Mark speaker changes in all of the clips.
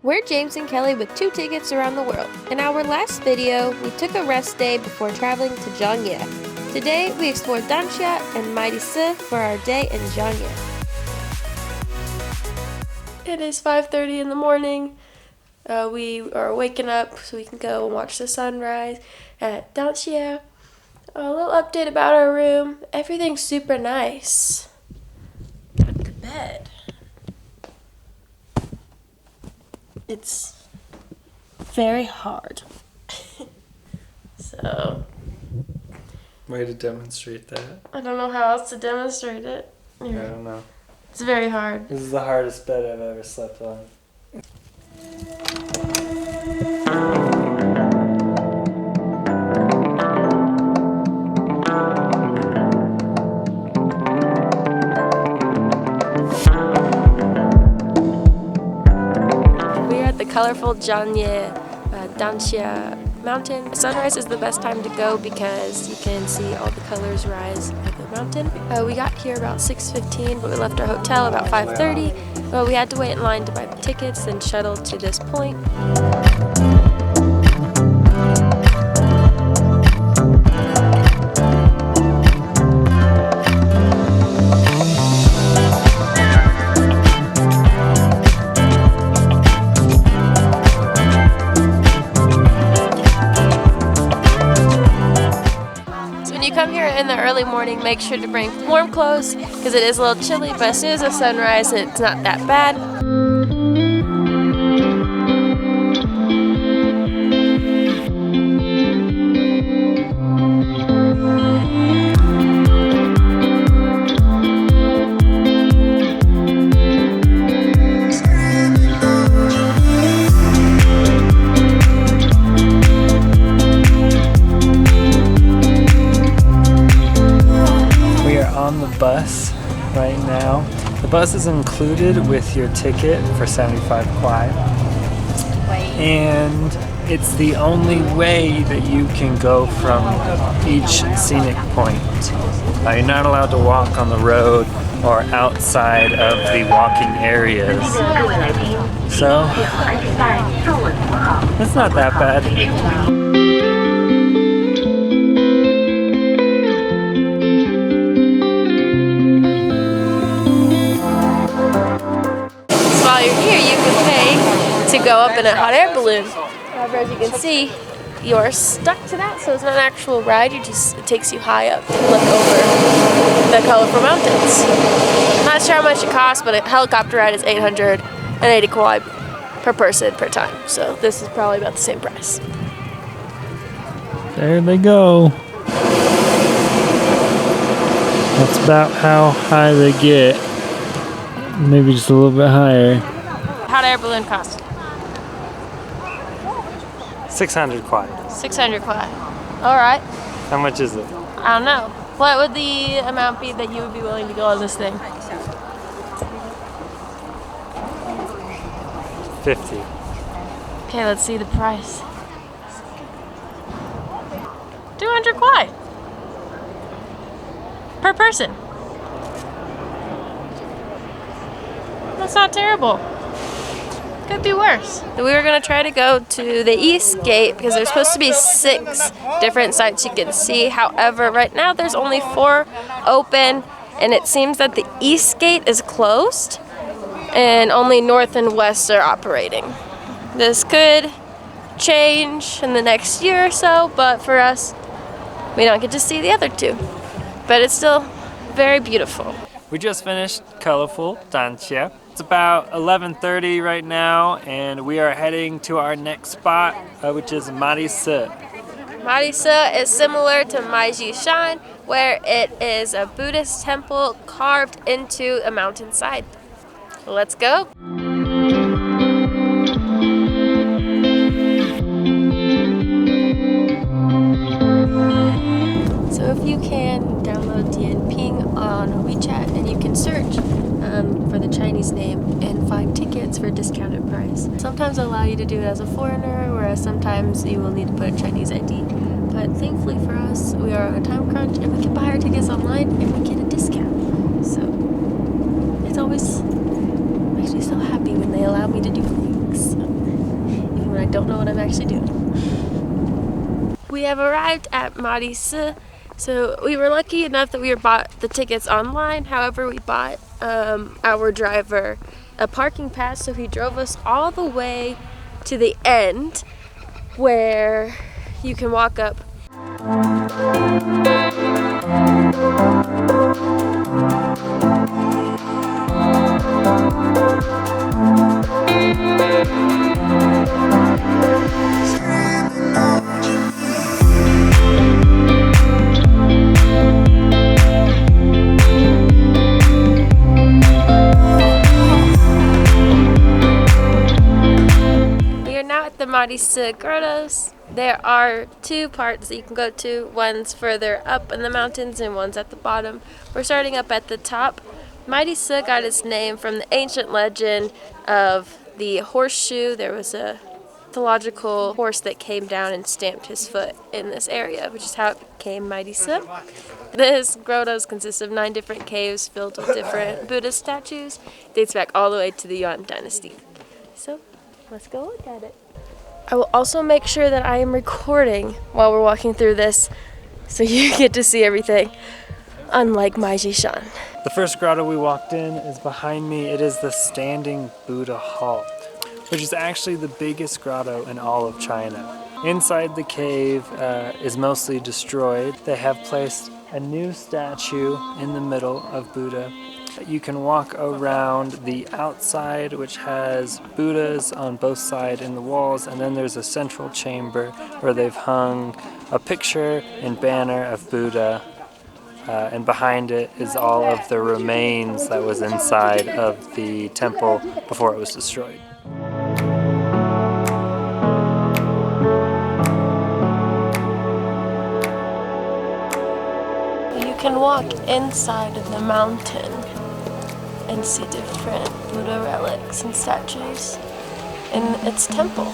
Speaker 1: We're James and Kelly with 2 tickets around the world. In our last video, we took a rest day before traveling to Zhangye. Today, we explored Danixa and MatiSi for our day in Zhangye. It is 5:30 in the morning. We are waking up so we can go and watch the sunrise at Danixa. A little update about our room. Everything's super nice. Look at the bed. It's very hard. So,
Speaker 2: way to demonstrate that.
Speaker 1: I don't know how else to demonstrate it.
Speaker 2: I don't know.
Speaker 1: It's very hard.
Speaker 2: This is the hardest bed I've ever slept on.
Speaker 1: Colorful Zhangye Danixa mountain. Sunrise is the best time to go because you can see all the colors rise at the mountain. We got here about 6:15, but we left our hotel about 5:30. We had to wait in line to buy the tickets and shuttle to this point. Come here in the early morning, make sure to bring warm clothes because it is a little chilly, but as soon as the sun rises, it's not that bad.
Speaker 2: On the bus right now. The bus is included with your ticket for 75 kwai. And it's the only way that you can go from each scenic point. You're not allowed to walk on the road or outside of the walking areas. So, it's not that bad. To go up in a hot air balloon. However, as you can see, you're stuck to that, so it's not an actual ride. It takes you high up to look over the colorful mountains. Not sure how much it costs, but a helicopter ride is 880 kwai per person per time. So this is probably about the same price. There they go. That's about how high they get. Maybe just a little bit higher.
Speaker 1: Hot air balloon cost?
Speaker 2: 600 kwai.
Speaker 1: 600 kwai. Alright.
Speaker 2: How much is it?
Speaker 1: I don't know. What would the amount be that you would be willing to go on this thing?
Speaker 2: 50.
Speaker 1: Okay, let's see the price. 200 kwai. Per person. That's not terrible. Could be worse. We were gonna try to go to the east gate because there's supposed to be 6 different sites you can see. However, right now there's only 4 open, and it seems that the east gate is closed and only north and west are operating. This could change in the next year or so, but for us, we don't get to see the other 2. But it's still very beautiful.
Speaker 2: We just finished colorful Danixa. It's about 11:30 right now, and we are heading to our next spot, which is MatiSi.
Speaker 1: MatiSi is similar to Shan, where it is a Buddhist temple carved into a mountainside. Let's go. So if you can, download Ping on WeChat and you can search for the Chinese name and find tickets for a discounted price. Sometimes they'll allow you to do it as a foreigner, whereas sometimes you will need to put a Chinese ID. But thankfully for us, we are on a time crunch and we can buy our tickets online and we get a discount. So it's always makes me so happy when they allow me to do things.
Speaker 2: don't know what I'm actually doing. We have arrived at MatiSi. So we were lucky enough that we bought the tickets online. However, we bought our driver a parking pass, so he drove us all the way to the end where you can walk up. The MatiSi grottos. There are two parts that you can go to. One's further up in the mountains and one's at the bottom. We're starting up at the top. MatiSi got its name from the ancient legend of the horseshoe. There was a mythological horse that came down and stamped his foot in this area, which is how it became MatiSi. This grottos consists of 9 different caves filled with different Buddhist statues. It dates back all the way to the Yuan dynasty. So let's go look at it. I will also make sure that I am recording while we're walking through this so you get to see everything, unlike Maiji-shan.
Speaker 3: The first grotto we walked in is behind me. It is the Standing Buddha Hall, which is actually the biggest grotto in all of China. Inside the cave is mostly destroyed. They have placed a new statue in the middle of Buddha. You can walk around the outside, which has Buddhas on both sides in the walls, and then there's a central chamber where they've hung a picture and banner of Buddha, and behind it is all of the remains that was inside of the temple before it was destroyed.
Speaker 2: You can walk inside of the mountain and see different Buddha relics and statues in its temple.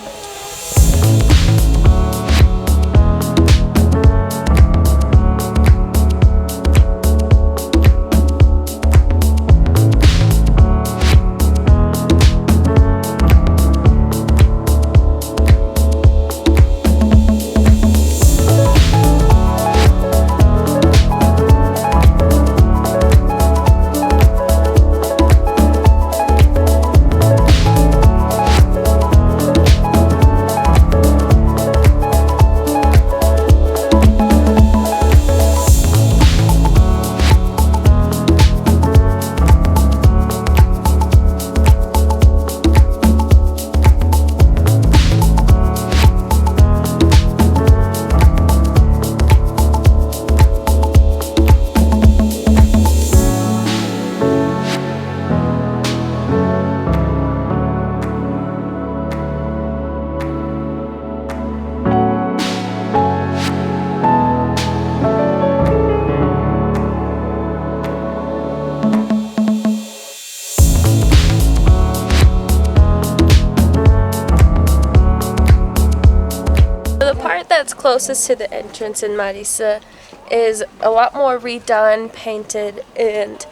Speaker 2: That's closest to the entrance in MatiSi is a lot more redone, painted, and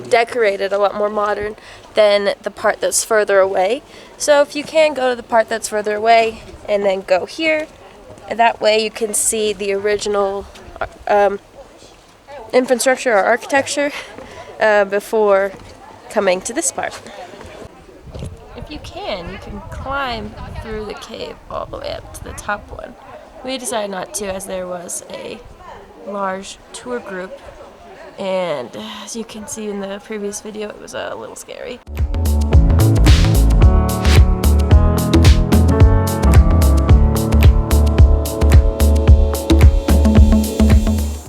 Speaker 2: decorated, a lot more modern than the part that's further away. So if you can go to the part that's further away and then go here, that way you can see the original infrastructure or architecture before coming to this part. If you can climb through the cave all the way up to the top one. We decided not to, as there was a large tour group, and as you can see in the previous video, it was a little scary.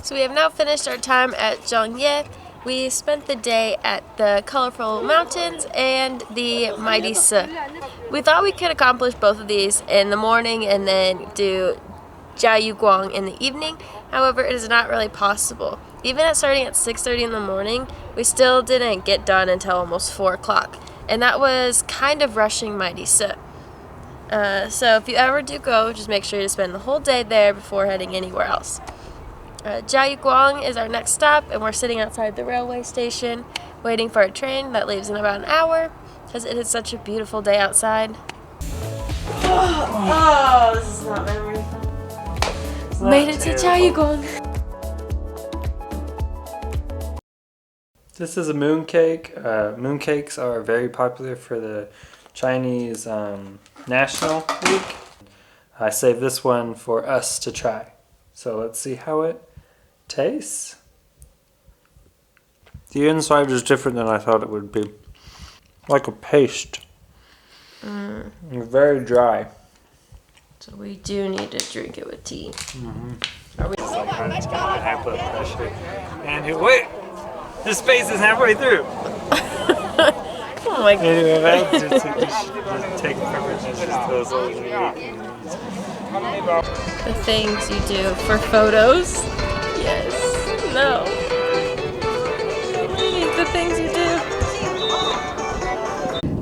Speaker 2: So we have now finished our time at Zhangye. We spent the day at the colorful mountains and the MatiSi. We thought we could accomplish both of these in the morning and then do Jiayuguang in the evening. However, it is not really possible. Even at starting at 6:30 in the morning, we still didn't get done until almost 4 o'clock. And that was kind of rushing MatiSi. So if you ever do go, just make sure to spend the whole day there before heading anywhere else. Jiayuguang is our next stop, and we're sitting outside the railway station waiting for a train that leaves in about an hour because it is such a beautiful day outside. Oh, this is not memory. Made it to Chaeyeong.
Speaker 3: This is a mooncake. Mooncakes are very popular for the Chinese National Week. I saved this one for us to try. So let's see how it tastes. The inside is different than I thought it would be. Like a paste. Very dry.
Speaker 2: So we do need to drink it with tea.
Speaker 3: It's like high blood pressure. And wait! The space is halfway through!
Speaker 2: Oh my god.
Speaker 3: Anyway, that's just take privileges just those old
Speaker 2: The things you do for photos? Yes. No. The things you do.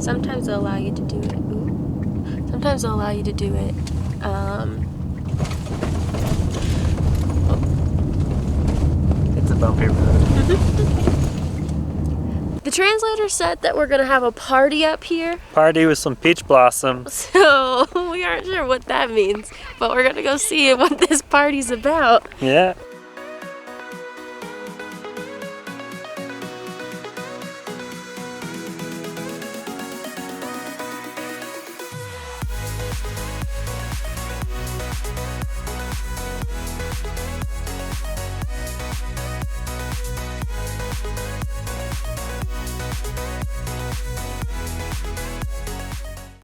Speaker 2: Sometimes they'll allow you to do it. Ooh. Sometimes they'll allow you to do it.
Speaker 3: It's a bumpy road.
Speaker 2: The translator said that we're gonna have a party up here.
Speaker 3: Party with some peach blossoms.
Speaker 2: So we aren't sure what that means, but we're gonna go see what this party's about.
Speaker 3: Yeah.